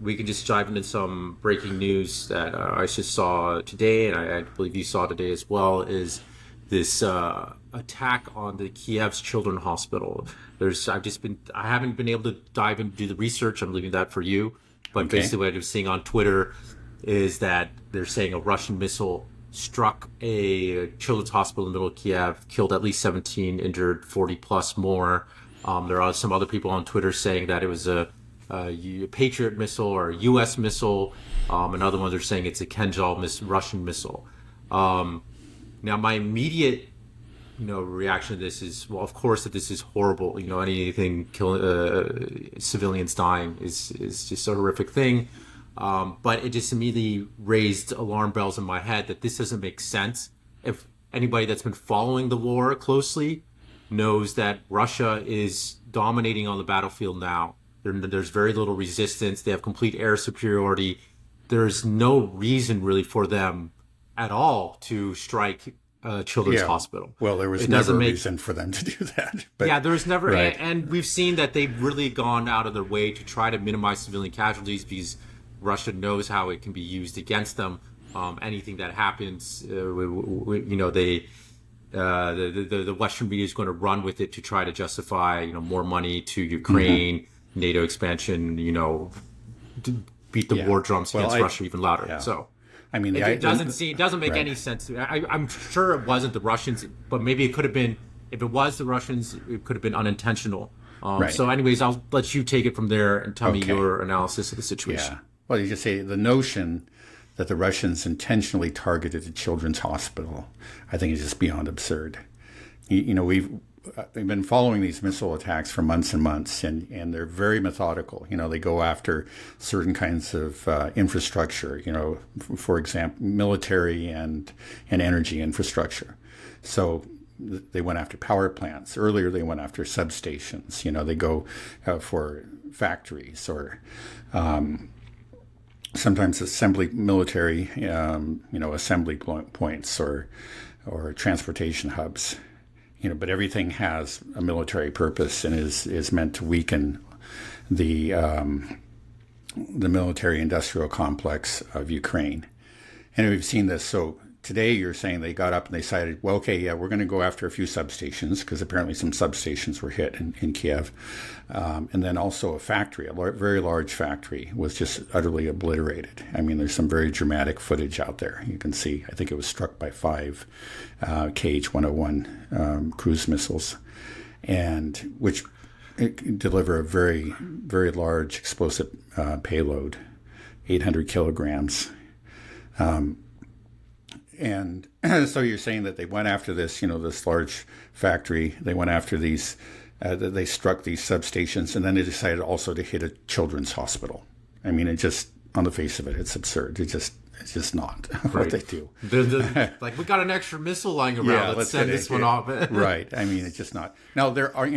we can just dive into some breaking news that I just saw today, and I believe you saw today as well, is this attack on the Kiev's Children Hospital. I haven't been able to dive into do the research. I'm leaving that for you. But Okay. basically, what I'm seeing on Twitter is that they're saying a Russian missile struck a children's hospital in the middle of Kiev, killed at least 17, injured 40 plus more. There are some other people on Twitter saying that it was a Patriot missile or a U.S. missile. Another one they're saying it's a Russian missile. Now, my immediate reaction to this is, well, of course, that this is horrible. Anything killing civilians dying is just a horrific thing. But it just immediately raised alarm bells in my head that this doesn't make sense. If anybody that's been following the war closely knows that Russia is dominating on the battlefield now. There's very little resistance. They have complete air superiority. There's no reason really for them at all to strike a children's Yeah. hospital. Well, there was It never doesn't a make reason for them to do that. But, yeah, there's never, right. and we've seen that they've really gone out of their way to try to minimize civilian casualties because Russia knows how it can be used against them. Anything that happens, the Western media is going to run with it to try to justify, more money to Ukraine, NATO expansion, to beat the Yeah. war drums Well, against Russia even louder. yeah. So I mean, it doesn't make right. any sense to me. I'm sure it wasn't the Russians, but maybe it could have been. If it was the Russians, it could have been unintentional. Right. So, anyways, I'll let you take it from there and tell me Okay. your analysis of the situation. Yeah. Well, you just say the notion that the Russians intentionally targeted a children's hospital, I think is just beyond absurd. We've been following these missile attacks for months and months, and they're very methodical. They go after certain kinds of infrastructure, for example, military and energy infrastructure. So they went after power plants. Earlier, they went after substations. They go for factories or sometimes military, assembly points or transportation hubs. But everything has a military purpose and is meant to weaken the military-industrial complex of Ukraine. And we've seen this. So today you're saying they got up and they decided, well, okay, yeah, we're going to go after a few substations because apparently some substations were hit in Kiev. And then also a factory, very large factory, was just utterly obliterated. I mean, there's some very dramatic footage out there. You can see, I think it was struck by 5 KH-101 cruise missiles, and which deliver a very, very large explosive payload, 800 kilograms. And so you're saying that they went after this, this large factory. They went after these, they struck these substations, and then they decided also to hit a children's hospital. I mean, it just, on the face of it, it's absurd. It's just not what they do. Like, we got an extra missile lying around. Yeah, let's send this one off. Right. I mean, it's just not. Now there are,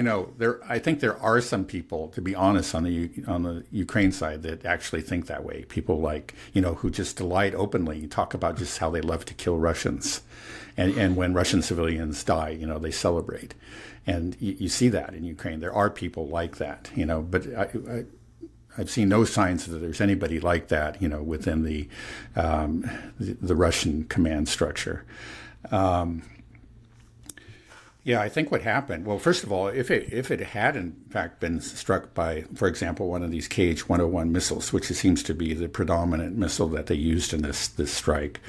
I think there are some people, to be honest, on the Ukraine side that actually think that way. People like, who just delight openly, talk about just how they love to kill Russians, and when Russian civilians die, they celebrate, and you see that in Ukraine. There are people like that, but I've seen no signs that there's anybody like that, within the Russian command structure. Yeah, I think what happened. Well, first of all, if it had in fact been struck by, for example, one of these KH-101 missiles, which seems to be the predominant missile that they used in this strike,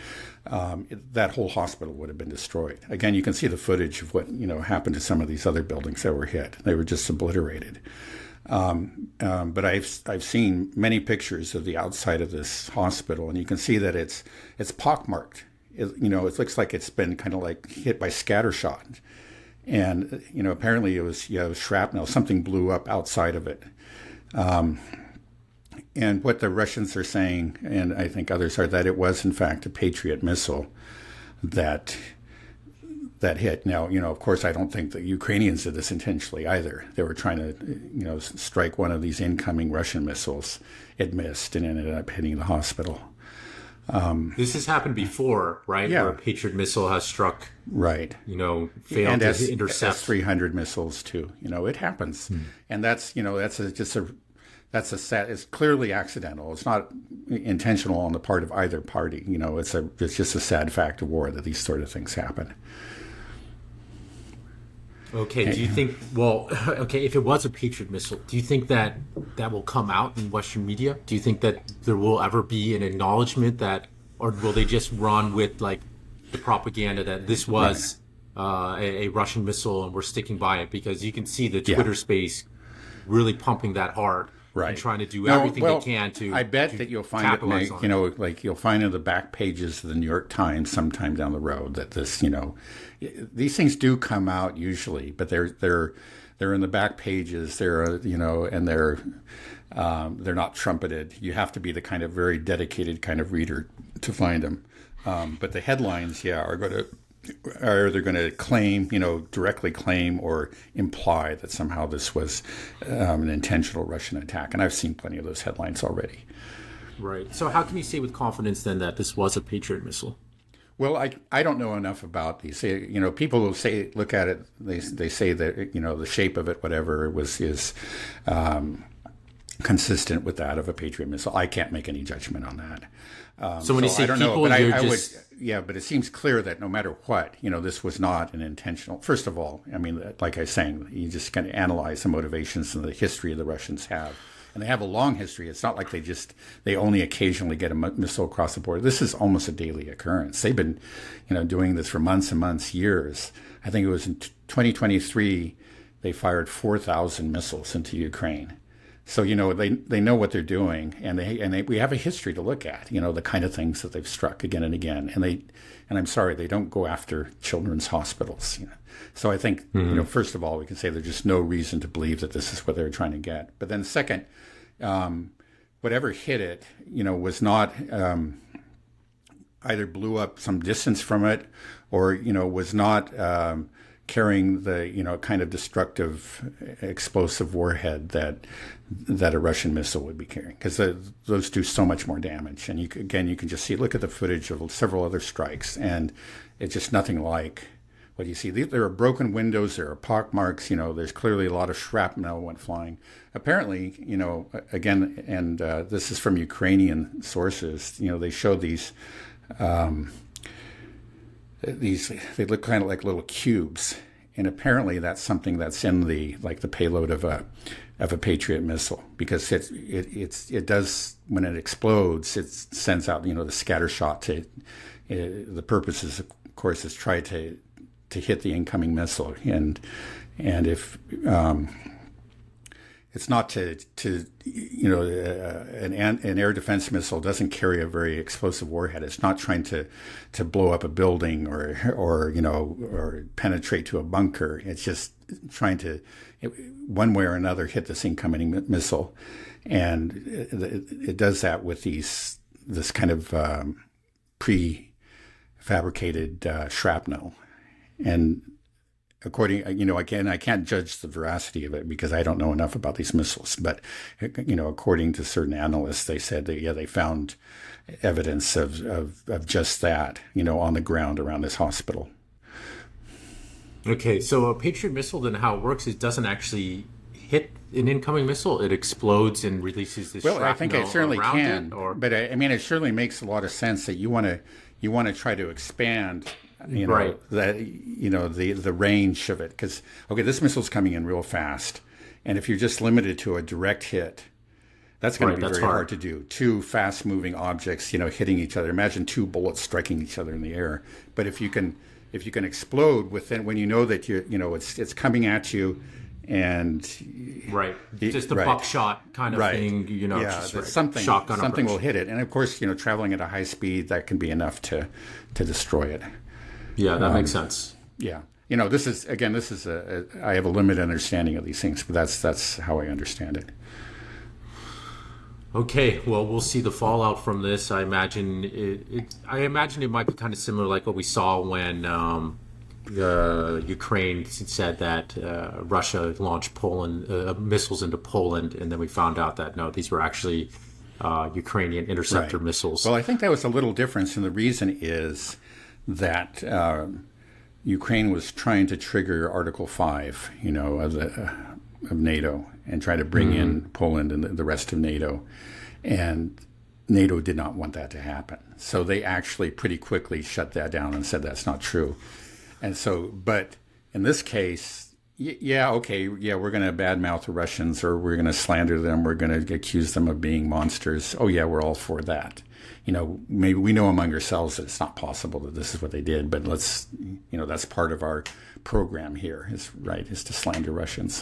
that whole hospital would have been destroyed. Again, you can see the footage of what happened to some of these other buildings that were hit. They were just obliterated. But I've seen many pictures of the outside of this hospital, and you can see that it's pockmarked. It looks like it's been kind of like hit by scattershot, and apparently it was shrapnel. Something blew up outside of it. And what the Russians are saying, and I think others are, that it was in fact a Patriot missile that hit. Now, of course, I don't think the Ukrainians did this intentionally either. They were trying to, strike one of these incoming Russian missiles. It missed and ended up hitting the hospital. This has happened before, right? Yeah. Where a Patriot missile has struck, right? failed And to intercept. S-300 missiles too. It happens, and that's It's clearly accidental. It's not intentional on the part of either party. It's just a sad fact of war that these sort of things happen. Okay, do you think, well, okay, if it was a Patriot missile, do you think that will come out in Western media? Do you think that there will ever be an acknowledgement that, or will they just run with like the propaganda that this was a Russian missile and we're sticking by it? Because you can see the Twitter space really pumping that hard. Right. And trying to do everything they can to. I bet that you'll find it, like you'll find in the back pages of the New York Times sometime down the road that these things do come out usually, but they're in the back pages. And they're not trumpeted. You have to be the kind of very dedicated kind of reader to find them. But the headlines, are they're going to claim, directly claim or imply that somehow this was an intentional Russian attack. And I've seen plenty of those headlines already. Right. So how can you say with confidence then that this was a Patriot missile? Well, I don't know enough about these. People will look at it. They say that the shape of it, whatever it was, is consistent with that of a Patriot missile. I can't make any judgment on that. So when you say people, but it seems clear that no matter what, this was not an intentional. First of all, I mean, like I was saying, you just kind of analyze the motivations and the history the Russians have. And they have a long history. It's not like they only occasionally get a missile across the border. This is almost a daily occurrence. They've been, doing this for months and months, years. I think it was in 2023, they fired 4,000 missiles into Ukraine. So, they know what they're doing, and we have a history to look at, the kind of things that they've struck again and again. And I'm sorry, they don't go after children's hospitals. So I think, first of all, we can say there's just no reason to believe that this is what they're trying to get. But then second, whatever hit it, was not either blew up some distance from it or, was not carrying the, kind of destructive explosive warhead that a Russian missile would be carrying, because those do so much more damage. And you can just see, look at the footage of several other strikes, and it's just nothing like what you see. There are broken windows, there are pock marks, there's clearly a lot of shrapnel went flying. Apparently, again, and this is from Ukrainian sources, they show these, they look kind of like little cubes. And apparently that's something that's in the payload of a Patriot missile, because it does, when it explodes, it sends out, the scatter shot to, the purpose is, of course, is try to hit the incoming missile. And if, it's not an air defense missile doesn't carry a very explosive warhead. It's not trying to blow up a building or penetrate to a bunker. It's just trying to, one way or another, hit this incoming missile. And it does that with this kind of prefabricated shrapnel. And according, again, I can't judge the veracity of it because I don't know enough about these missiles. But, according to certain analysts, they said that, they found evidence of just that, on the ground around this hospital. Okay, so a Patriot missile, then how it works, it doesn't actually hit an incoming missile. It explodes and releases this shrapnel. Well, I think it certainly can. But it certainly makes a lot of sense that you want to try to expand right. The range of it, because this missile's coming in real fast, and if you're just limited to a direct hit, that's going to be very hard to do. Two fast-moving objects, hitting each other. Imagine two bullets striking each other in the air. But if you can explode within, when that it's coming at you, and right, just the buckshot kind of thing, something will hit it, and of course, traveling at a high speed, that can be enough to destroy it. Yeah, that makes sense. Yeah. This is I have a limited understanding of these things, but that's how I understand it. Okay, well, we'll see the fallout from this. I imagine it might be kind of similar like what we saw when Ukraine said that Russia launched missiles into Poland, and then we found out that no, these were actually Ukrainian interceptor missiles. Well, I think that was a little difference, and the reason is that Ukraine was trying to trigger Article 5, of NATO and try to bring in Poland and the rest of NATO. And NATO did not want that to happen. So they actually pretty quickly shut that down and said that's not true. And so, but in this case, yeah, okay, yeah, we're going to badmouth the Russians, or we're going to slander them, we're going to accuse them of being monsters. Oh yeah, we're all for that. Maybe we know among ourselves that it's not possible that this is what they did, but let's, that's part of our program here is to slander Russians.